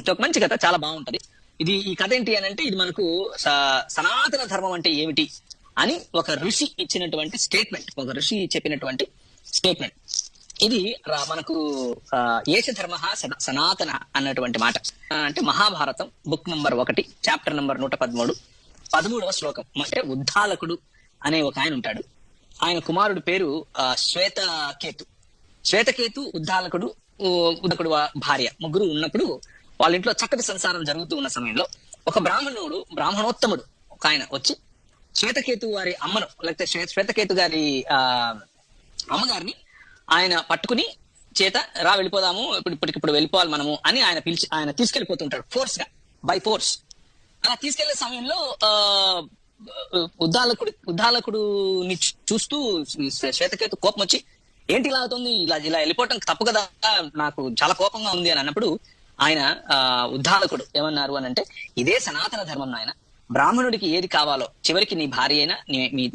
ఒక మంచి కథ, చాలా బాగుంటది. ఈ కథ ఏంటి అని అంటే, ఇది మనకు సనాతన ధర్మం అంటే ఏమిటి అని ఒక ఋషి ఇచ్చినటువంటి స్టేట్మెంట్, ఒక ఋషి చెప్పినటువంటి స్టేట్మెంట్. ఇది మనకు ఏష ధర్మ సనాతన అన్నటువంటి మాట. అంటే Mahabharatam book number 1 chapter number 113 13వ శ్లోకం. అంటే ఉద్దాలకుడు అనే ఒక ఆయన ఉంటాడు. ఆయన కుమారుడు పేరు శ్వేతకేతు. శ్వేతకేతు, ఉద్దాలకుడు, ఉదకుడు భార్య ముగ్గురు ఉన్నప్పుడు వాళ్ళ ఇంట్లో చక్కటి సంసారం జరుగుతూ ఉన్న సమయంలో ఒక బ్రాహ్మణోత్తముడు ఒక ఆయన వచ్చి శ్వేతకేతు వారి అమ్మను, లేకపోతే శ్వేతకేతు గారి అమ్మగారిని ఆయన పట్టుకుని చేత రా వెళ్ళిపోదాము, ఇప్పటికిప్పుడు వెళ్ళిపోవాలి మనము అని ఆయన పిలిచి ఆయన తీసుకెళ్లిపోతుంటాడు ఫోర్స్ గా, బై ఫోర్స్. అలా తీసుకెళ్లే సమయంలో ఉద్దాలకుడుని చూస్తూ శ్వేతకేతు కోపం వచ్చి, ఏంటి ఇలా అవుతుంది, ఇలా వెళ్ళిపోవటం తప్పు కదా, నాకు చాలా కోపంగా ఉంది అని అన్నప్పుడు ఆయన ఉద్దాలకుడు ఏమన్నారు అని అంటే, ఇదే సనాతన ధర్మం నాయన, బ్రాహ్మణుడికి ఏది కావాలో చివరికి నీ భార్య అయినా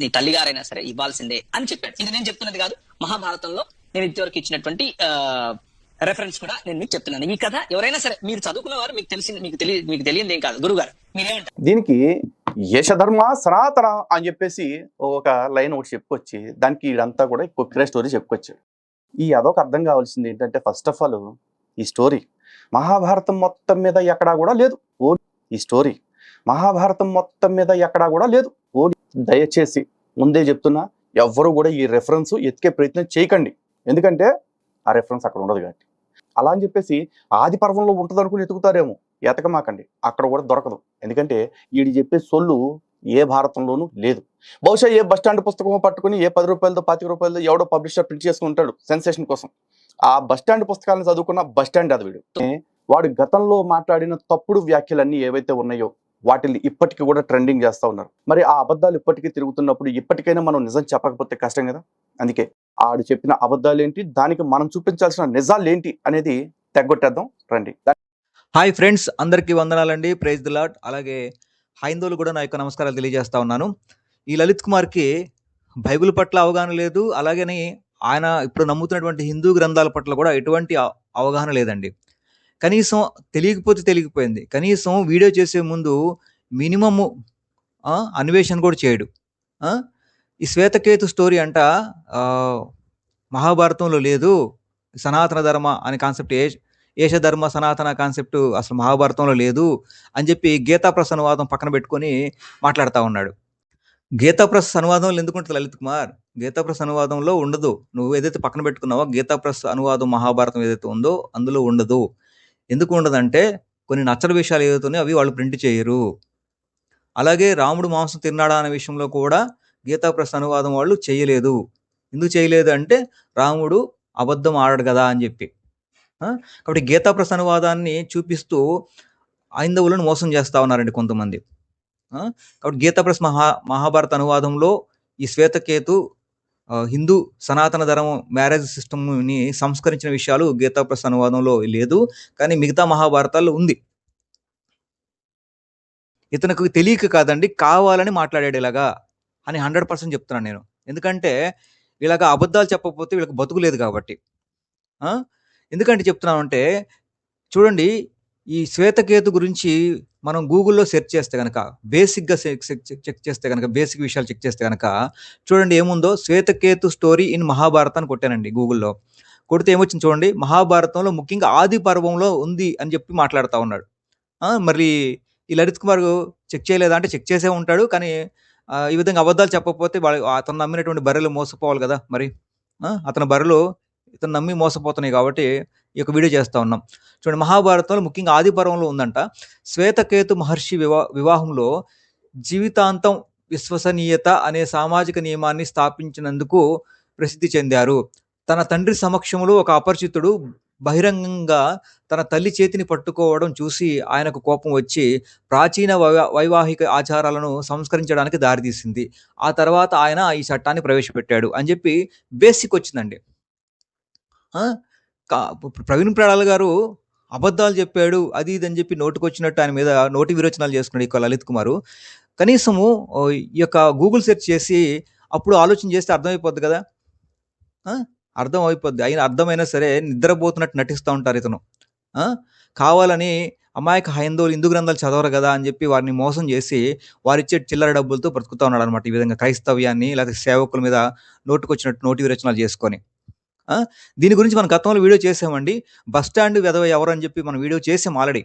నీ తల్లిగారైనా సరే ఇవ్వాల్సిందే అని చెప్పాడు. ఇది నేను చెప్తున్నది కాదు, మహాభారతంలో నేను ఇంతవరకు ఇచ్చినటువంటి రెఫరెన్స్ కూడా నేను మీకు చెప్తున్నాను. ఈ కథ ఎవరైనా సరే మీరు చదువుకున్న వారు మీకు తెలియదు ఏం కాదు. గురుగారు మీరేమంటారు దీనికి? యశధర్మ సనాతన అని చెప్పేసి ఒక లైన్ ఒకటి చెప్పుకొచ్చి దానికి ఇదంతా కూడా కొక్కిరే స్టోరీ చెప్పుకొచ్చాడు. ఈ అదొక అర్థం కావాల్సింది ఏంటంటే, ఫస్ట్ ఆఫ్ ఆల్ ఈ స్టోరీ మహాభారతం మొత్తం మీద ఎక్కడా కూడా లేదు. ఈ స్టోరీ మహాభారతం మొత్తం మీద ఎక్కడా కూడా లేదు. దయచేసి ముందే చెప్తున్నా, ఎవ్వరూ కూడా ఈ రెఫరెన్స్ ఎతికే ప్రయత్నం చేయకండి. ఎందుకంటే ఆ రెఫరెన్స్ అక్కడ ఉండదు కాబట్టి. అలా అని చెప్పేసి ఆది పర్వంలో ఉంటుంది అనుకుని ఎతుకుతారేమో, ఎతకమాకండి, అక్కడ కూడా దొరకదు. ఎందుకంటే వీడి చెప్పే సొల్లు ఏ భారతంలోనూ లేదు. బహుశా ఏ బస్టాండ్ పుస్తకం పట్టుకుని ఏ 10 రూపాయలతో 25 రూపాయలతో ఎవడో పబ్లిషర్ ప్రింట్ చేసుకుంటాడు సెన్సేషన్ కోసం. ఆ బస్టాండ్ పుస్తకాలను చదువుకున్న బస్టాండ్ అది వీడు. వాడు గతంలో మాట్లాడిన తప్పుడు వ్యాఖ్యలన్నీ ఏవైతే ఉన్నాయో వాటిని ఇప్పటికీ కూడా ట్రెండింగ్ చేస్తూ ఉన్నారు. మరి ఆ అబద్ధాలు ఇప్పటికీ తిరుగుతున్నప్పుడు ఇప్పటికైనా మనం నిజం చెప్పకపోతే కష్టం కదా. అందుకే ఆడు చెప్పిన అబద్ధాలు ఏంటి, దానికి మనం చూపించాల్సిన నిజాలు ఏంటి అనేది తెగొట్టేద్దాం రండి. హాయ్ ఫ్రెండ్స్, అందరికీ వందనాలండి. Praise the Lord. అలాగే హైందవులు కూడా నా యొక్క నమస్కారాలు తెలియజేస్తా ఉన్నాను. ఈ లలిత్ కుమార్కి బైబిల్ పట్ల అవగాహన లేదు, అలాగని ఆయన ఇప్పుడు నమ్ముతున్నటువంటి హిందూ గ్రంథాల పట్ల కూడా ఎటువంటి అవగాహన లేదండి. కనీసం తెలియకపోయింది, కనీసం వీడియో చేసే ముందు మినిమము అన్వేషణ కూడా చేయడు. ఈ శ్వేతకేతు స్టోరీ అంట మహాభారతంలో లేదు, సనాతన ధర్మ అనే కాన్సెప్ట్, ఏషధర్మ సనాతన కాన్సెప్ట్ అసలు మహాభారతంలో లేదు అని చెప్పి గీతాప్రస్ అనువాదం పక్కన పెట్టుకొని మాట్లాడుతూ ఉన్నాడు. గీతాప్రస్ అనువాదంలో ఎందుకుంటుంది లలిత్ కుమార్? గీతాప్రస్ అనువాదంలో ఉండదు. నువ్వు ఏదైతే పక్కన పెట్టుకున్నావో గీతాప్రస్ అనువాదం మహాభారతం ఏదైతే ఉందో అందులో ఉండదు. ఎందుకు ఉండదంటే కొన్ని నచ్చని విషయాలు ఏదైతే అవి వాళ్ళు ప్రింట్ చేయరు. అలాగే రాముడు మాంసం తిన్నాడా అనే విషయంలో కూడా గీతాప్రస్ అనువాదం వాళ్ళు చేయలేదు. ఎందుకు చేయలేదు అంటే రాముడు అబద్ధం ఆడాడు కదా అని చెప్పి. కాబట్టి గీతాప్రస్ అనువాదాన్ని చూపిస్తూ హైందవులను మోసం చేస్తూ ఉన్నారండి కొంతమంది. కాబట్టి గీతాప్రస్ మహాభారత అనువాదంలో ఈ శ్వేతకేతు హిందూ సనాతన ధర్మం మ్యారేజ్ సిస్టమ్ని సంస్కరించిన విషయాలు గీతాప్రస్ అనువాదంలో లేదు, కానీ మిగతా మహాభారతాల్లో ఉంది. ఇతనికి తెలియక కాదండి, కావాలని మాట్లాడాడు ఇలాగా అని 100% చెప్తున్నాను నేను. ఎందుకంటే ఇలాగా అబద్ధాలు చెప్పకపోతే వీళ్ళకి బతుకులేదు కాబట్టి. ఎందుకంటే చెప్తున్నాను అంటే, చూడండి, ఈ శ్వేతకేతు గురించి మనం గూగుల్లో సెర్చ్ చేస్తే కనుక, బేసిక్గా చెక్ చేస్తే కనుక, బేసిక్ విషయాలు చెక్ చేస్తే కనుక చూడండి ఏముందో. శ్వేతకేతు స్టోరీ ఇన్ మహాభారతాన్ని కొట్టానండి గూగుల్లో. కొడితే ఏమొచ్చింది చూడండి, మహాభారతంలో ముఖ్యంగా ఆది పర్వంలో ఉంది అని చెప్పి మాట్లాడుతూ ఉన్నాడు. మరి ఈ లలిత్ కుమార్ చెక్ చేయలేదా అంటే చెక్ చేసే ఉంటాడు, కానీ ఈ విధంగా అబద్ధాలు చెప్పకపోతే అతను నమ్మినటువంటి బర్రెలు మోసపోవాలి కదా. మరి అతని బర్రెలు ఇతను నమ్మి మోసపోతున్నాయి కాబట్టి ఈ యొక్క వీడియో చేస్తూ ఉన్నాం. చూడండి, మహాభారతంలో ముఖ్యంగా ఆది పర్వంలో ఉందంట, శ్వేతకేతు మహర్షి వివాహంలో జీవితాంతం విశ్వసనీయత అనే సామాజిక నియమాన్ని స్థాపించినందుకు ప్రసిద్ధి చెందారు. తన తండ్రి సమక్షంలో ఒక అపరిచితుడు బహిరంగంగా తన తల్లి చేతిని పట్టుకోవడం చూసి ఆయనకు కోపం వచ్చి ప్రాచీన వైవాహిక ఆచారాలను సంస్కరించడానికి దారితీసింది. ఆ తర్వాత ఆయన ఈ చట్టాన్ని ప్రవేశపెట్టాడు అని చెప్పి బేసిక్ వచ్చిందండి. ప్రవీణ్ ప్రడాల్ గారు అబద్ధాలు చెప్పాడు అది ఇది అని చెప్పి నోటుకొచ్చినట్టు ఆయన మీద నోటి విరోచనాలు చేసుకున్నాడు ఈ లలిత్ కుమారు. కనీసము ఈ యొక్క గూగుల్ సెర్చ్ చేసి అప్పుడు ఆలోచన చేస్తే అర్థమైపోద్ది కదా. అర్థం అయిపోద్ది. అయినా అర్థమైనా సరే నిద్రపోతున్నట్టు నటిస్తూ ఉంటారు ఇతను. ఆ! కావాలని అమాయక హైందవులు హిందూ గ్రంథాలు చదవరు గదా! అని జెప్పి వారిని మోసం జేసి, వారిచ్చే చిల్లర డబ్బులతో బ్రతుకుతా ఉన్నాడనమాట. ఈ విధంగా క్రైస్తవ్యాన్ని లేకపోతే సేవకుల మీద నోటికొచ్చినట్టు నోటి విరేచనాలు జేసుకొని. ఆ! దీని గురించి మనం గతంలో వీడియో చేసామండి. బస్ స్టాండ్ వెధవ ఎవరని జెప్పి మనం వీడియో చేసాం ఆల్రెడీ.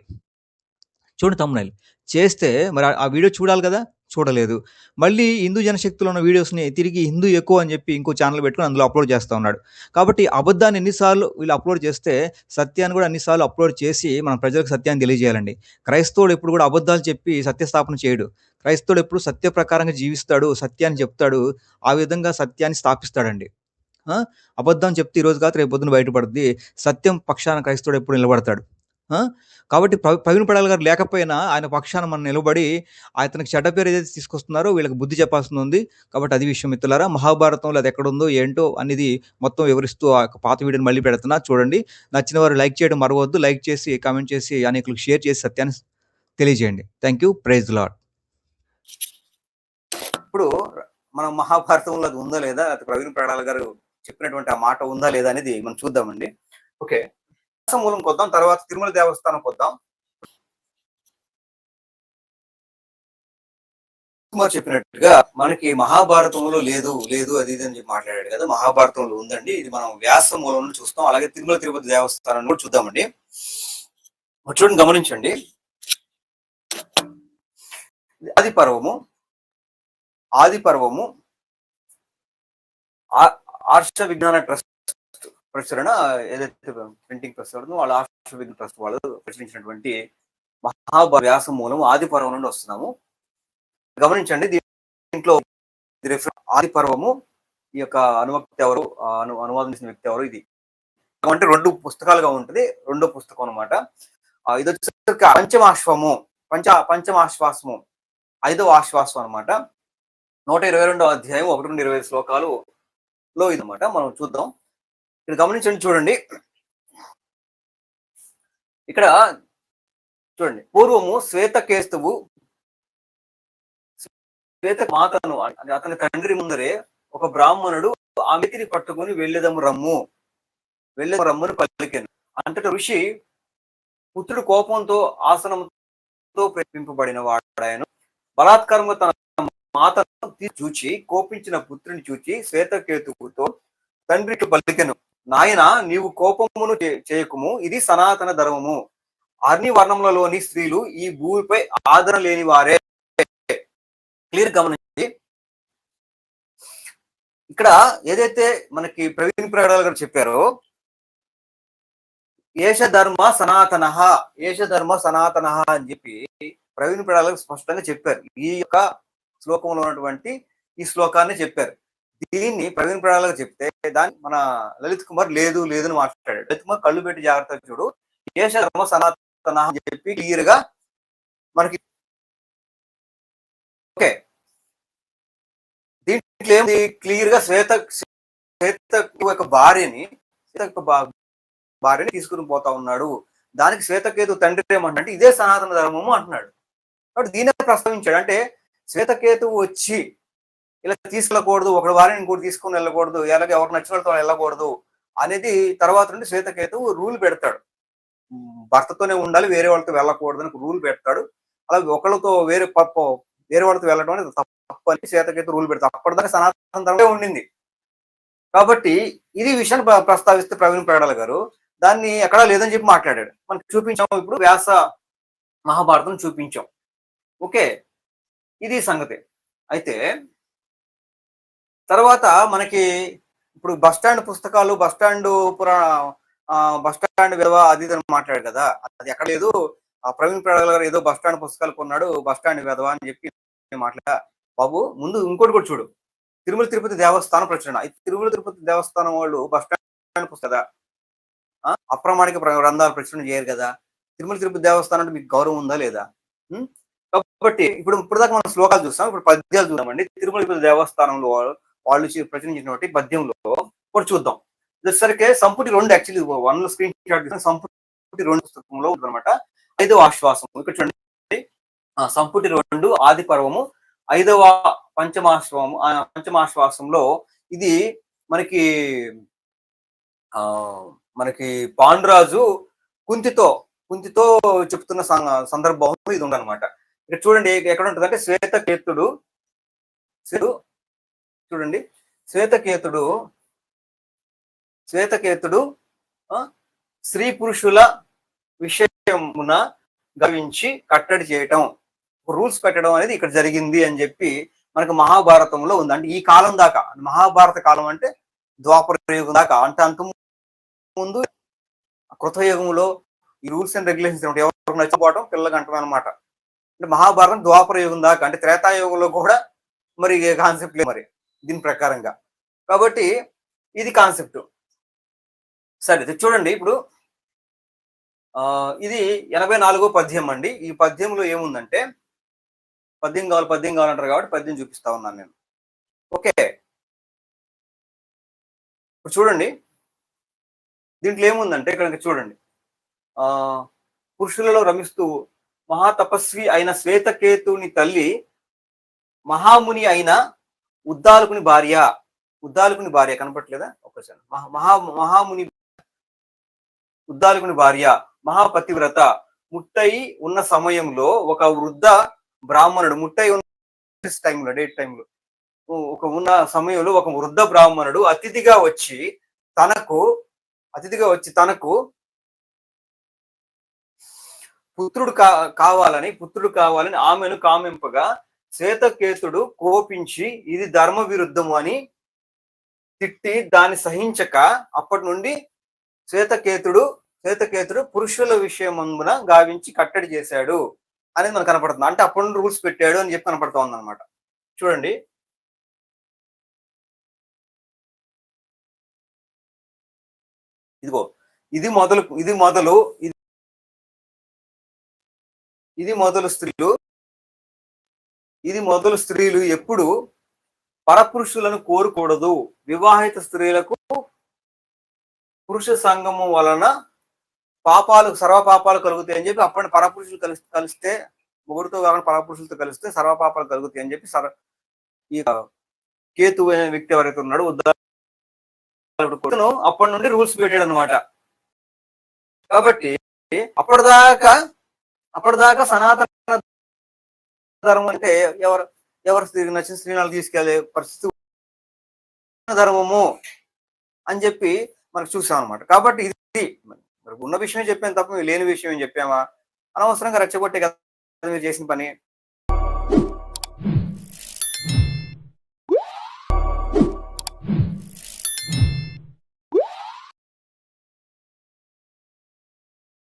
చూడండి థంబ్‌నెయిల్. చేస్తే మరి ఆ వీడియో చూడాలి గదా! చూడలేదు. మళ్ళీ హిందూ జనశక్తిలో ఉన్న వీడియోస్‌ని తిరిగి హిందూ ఎక్కువ అని జెప్పి ఇంకో ఛానెల్ పెట్టుకొని అందులో అప్‌లోడ్ చేస్తా ఉన్నాడు. కాబట్టి అబద్ధాన్ని ఎన్ని సార్లు వీళ్ళు అప్‌లోడ్ చేస్తే, సత్యాన్ని గూడా అన్ని సార్లు అప్‌లోడ్ చేసి మనం ప్రజలకు సత్యాన్ని తెలియజేయాలండి. క్రైస్తవుడు ఎప్పుడు గూడా అబద్ధాలు చెప్పి సత్యస్థాపన చేయడు. క్రైస్తవుడు ఎప్పుడు సత్య ప్రకారంగా జీవిస్తాడు, సత్యాన్ని చెప్తాడు. ఆ విధంగా సత్యాన్ని స్థాపిస్తాడండి. ఆ! అబద్ధం చెప్తే ఈరోజు కాదు రేపు పొద్దున బయటపడుద్ది. సత్యం పక్షాన క్రైస్తవుడు ఎప్పుడు నిలబడతాడు. ఆ! కాబట్టి ప్రవీణ్ పడాల గారు లేకపోయినా ఆయన పక్షాన మనం నిలబడి అతనికి చెడ్డ పేరు ఏదైతే తీసుకొస్తున్నారో వీళ్ళకి బుద్ధి చెప్పాల్సిందుంది. కాబట్టి అది విషయం మిత్రులారా. మహాభారతంలో అది ఎక్కడుందో ఏంటో అనేది మొత్తం వివరిస్తూ ఆ యొక్క పాత వీడియోని మళ్ళీ పెడుతున్నా చూడండి. నచ్చిన వారు లైక్ చేయడం మరవద్దు. లైక్ చేసి, కామెంట్ చేసి అనేకులకు షేర్ చేసి సత్యాన్ని తెలియజేయండి. Thank you. Praise the Lord. ఇప్పుడు మనం మహాభారతంలో అది ఉందా లేదా, ప్రవీణ్ పడాల గారు చెప్పినటువంటి ఆ మాట ఉందా లేదా అనేది మనం చూద్దామండి. ఓకే, మూలం కొద్దాం, తర్వాత తిరుమల దేవస్థానం కొద్దాం. కుమార్ చెప్పినట్టుగా మనకి మహాభారతంలో లేదు లేదు అది ఇది అని చెప్పి మాట్లాడాడు కదా. మహాభారతంలో ఉందండి. ఇది మనం వ్యాస మూలంలో చూస్తాం. అలాగే తిరుమల తిరుపతి దేవస్థానం కూడా చూద్దామండి. చూడండి, గమనించండి. ఆది పర్వము ఆర్ష విజ్ఞాన ట్రస్ట్ ప్రచురణ, ఏదైతే ప్రింటింగ్ ప్రెస్ వాళ్ళ ఆర్ష విజ్ఞాన ట్రస్ట్ వాళ్ళు ప్రచురించినటువంటి మహాభారత వ్యాస మూలం ఆది పర్వం నుండి వస్తున్నాము. గమనించండి, దీంట్లో ఆది పర్వము ఈ యొక్క అనువక్త ఎవరు, అనువాదం చేసిన వ్యక్తి ఎవరు, ఇది అంటే 2 పుస్తకాలుగా ఉంటుంది. రెండో పుస్తకం అనమాట. ఇది వచ్చేసరికి పంచమాశ్వాసము 5వ ఆశ్వాసం అనమాట. 122వ అధ్యాయం 1 నుండి 25 శ్లోకాలులో ఇదన్నమాట. మనం చూద్దాం. ఇక్కడ గమనించండి, చూడండి. ఇక్కడ చూడండి, పూర్వము శ్వేతకేస్తువు శ్వేత మాతను అతని తండ్రి ముందరే ఒక బ్రాహ్మణుడు ఆమెతిని పట్టుకుని వెళ్ళేదము రమ్ముని పలికెను. అంతట ఋషి పుత్రుడు కోపంతో ఆసనంతో ప్రేమింపబడిన వాడాయను. బలాత్కారంగా తన మాతను చూచి కోపించిన పుత్రుని చూచి శ్వేతకేతువుతో తండ్రి పలికెను, నాయన నీవు కోపమును చేయకుము, ఇది సనాతన ధర్మము. అన్ని వర్ణములలోని స్త్రీలు ఈ భూమిపై ఆదరణ లేని వారే. క్లియర్ గమనించి, ఇక్కడ ఏదైతే మనకి ప్రవీణ్ ప్రగడాల గారు చెప్పారో, ఏష ధర్మ సనాతన అని చెప్పి ప్రవీణ్ ప్రగడాల స్పష్టంగా చెప్పారు. ఈ యొక్క శ్లోకంలో ఉన్నటువంటి ఈ శ్లోకాన్ని చెప్పారు. దీన్ని ప్రవీణ్ ప్రగడాల చెప్తే దాన్ని మన లలిత్ కుమార్ లేదు లేదని మాట్లాడాడు. లలిత్ కుమార్ కళ్ళు పెట్టి జాగ్రత్తగా చూడు. ఏష ధర్మ సనాతన అని చెప్పి క్లియర్ గా మనకి. ఓకే, దీంట్లో ఏమి క్లియర్ గా శ్వేత యొక్క భార్యని తీసుకుని పోతా ఉన్నాడు. దానికి శ్వేతకేతు తండ్రి ఏమంటే ఇదే సనాతన ధర్మము అంటున్నాడు. కాబట్టి దీనే ప్రస్తావించాడు. అంటే శ్వేతకేతు వచ్చి ఇలా తీసుకెళ్ళకూడదు, ఒకటి వారిని ఇంకోటి తీసుకుని వెళ్ళకూడదు, ఎలాగే ఎవరికి నచ్చిన వాళ్ళతో వెళ్ళకూడదు అనేది తర్వాత నుండి శ్వేతకేతు రూల్ పెడతాడు. భర్తతోనే ఉండాలి, వేరే వాళ్ళతో వెళ్ళకూడదు అని రూల్ పెడతాడు. అలాగే ఒకళ్ళతో వేరే వాళ్ళతో వెళ్ళడం అనేది తప్పు అని శ్వేతకేతు రూల్ పెడతాడు. అప్పటిదాకా సనాతన ధర్మమే ఉండింది. కాబట్టి ఇది విషయాన్ని ప్రస్తావిస్తే ప్రవీణ్ ప్రగడాల గారు దాన్ని ఎక్కడా లేదని చెప్పి మాట్లాడాడు. మనకి చూపించాము, ఇప్పుడు వ్యాస మహాభారతం చూపించాం. ఓకే, ఇది సంగతి. అయితే తర్వాత మనకి ఇప్పుడు బస్టాండ్ పుస్తకాలు, బస్టాండ్ విలువ అది అని మాట్లాడాడు కదా. అది ఎక్కడ లేదు. ప్రవీణ్ ప్రగడాల గారు ఏదో బస్టాండ్ పుస్తకాలు కొన్నాడు, బస్టాండ్ విధవ అని చెప్పి మాట్లాడా. బాబు, ముందు ఇంకోటి కూడా చూడు. తిరుమల తిరుపతి దేవస్థానం ప్రచురణ. తిరుమల తిరుపతి దేవస్థానం వాళ్ళు బస్టాండ్ పుస్తక అప్రామాణిక గ్రంథాలు ప్రచురణ చేయరు కదా. తిరుమల తిరుపతి దేవస్థానం అంటే మీకు గౌరవం ఉందా లేదా? కాబట్టి ఇప్పుడు దాకా మనం శ్లోకాలు చూస్తాం, ఇప్పుడు పద్యాలు చూద్దామండి. తిరుమల తిరుపతి దేవస్థానంలో వాళ్ళు ప్రచురించినటువంటి పద్యంలో కూడా చూద్దాం. సరికి సంపుటి 2 యాక్చువల్లీ 1 స్క్రీన్ షాట్ తీసిన సంపుటి 2 పుస్తకంలో ఉందన్నమాట. 5వ ఆశ్వాసం ఇక్కడ చూడండి. సంపుటి 2 ఆది పర్వము 5వ పంచమాశ్వాసంలో ఇది మనకి పాండురాజు కుంతితో చెప్తున్న సందర్భం ఇది ఉందన్నమాట. ఇక్కడ చూడండి ఎక్కడ ఉంటుంది అంటే శ్వేతకేతుడు చూడండి శ్వేతకేతుడు స్త్రీ పురుషుల విషయమున గవించి కట్టడి చేయటం, రూల్స్ పెట్టడం అనేది ఇక్కడ జరిగింది అని చెప్పి మనకు మహాభారతంలో ఉంది. అంటే ఈ కాలం దాకా, మహాభారత కాలం అంటే ద్వాపర యుగం దాకా, అంటే అంత ముందు కృతయుగంలో ఈ రూల్స్ అండ్ రెగ్యులేషన్స్ ఎవరికి నచ్చపోవడం పిల్లలకు అంటం అనమాట. అంటే మహాభారతం ద్వాపర యుగం దాకా, అంటే త్రేతాయుగంలో కూడా మరి కాన్సెప్ట్ లేదు మరి దీని ప్రకారంగా. కాబట్టి ఇది కాన్సెప్ట్. సరే చూడండి, ఇప్పుడు ఇది 84వ పద్యం అండి. ఈ పద్యంలో ఏముందంటే, పద్యం కావాలంటారు కాబట్టి పద్యం చూపిస్తా ఉన్నాను నేను. ఓకే, ఇప్పుడు చూడండి దీంట్లో ఏముందంటే, ఇక్కడ చూడండి, పురుషులలో రమిస్తూ మహాతపస్వి అయిన శ్వేతకేతుని తల్లి మహాముని అయిన ఉద్దాలకుని భార్య కనపట్లేదా ఒక్కసారి, మహాముని ఉద్దాలకుని భార్య మహాపతివ్రత ముట్టయి ఉన్న సమయంలో ఒక వృద్ధ బ్రాహ్మణుడు, ముట్టయి ఉన్న టైంలో డేట్ టైంలో ఉన్న సమయంలో ఒక వృద్ధ బ్రాహ్మణుడు అతిథిగా వచ్చి తనకు పుత్రుడు కావాలని ఆమెను కామింపగా శ్వేతకేతుడు కోపించి ఇది ధర్మ విరుద్ధము అని తిట్టి దాన్ని సహించక అప్పటి నుండి శ్వేతకేతుడు పురుషుల విషయమున గావించి కట్టడి చేశాడు అనేది మనకు కనపడుతుంది. అంటే అప్పటి నుండి రూల్స్ పెట్టాడు అని చెప్పి కనపడుతూ ఉంది అనమాట. చూడండి, ఇదిగో ఇది మొదలు స్త్రీలు ఎప్పుడు పరపురుషులను కోరుకూడదు. వివాహిత స్త్రీలకు పురుష సంగము వలన సర్వపాపాలు కలుగుతాయి అని చెప్పి, అప్పటి పరపురుషులు కలిస్తే మొగుడుతో కాకుండా పరపురుషులతో కలిస్తే సర్వపాపాలు కలుగుతాయి అని చెప్పి ఈ కేతు అనే వ్యక్తి ఎవరైతే ఉన్నాడో అప్పటి నుండి రూల్స్ పెట్టాడు అనమాట. కాబట్టి అప్పటిదాకా సనాతన ధర్మం అంటే ఎవరు స్త్రీకి నచ్చిన స్త్రీలను తీసుకెళ్లే పరిస్థితి ధర్మము అని చెప్పి మనకు చూసాం అనమాట. కాబట్టి ఇది ఉన్న విషయం చెప్పాను తప్ప లేని విషయం ఏం చెప్పామా? అనవసరంగా రెచ్చగొట్టే కదా మీరు చేసిన పని.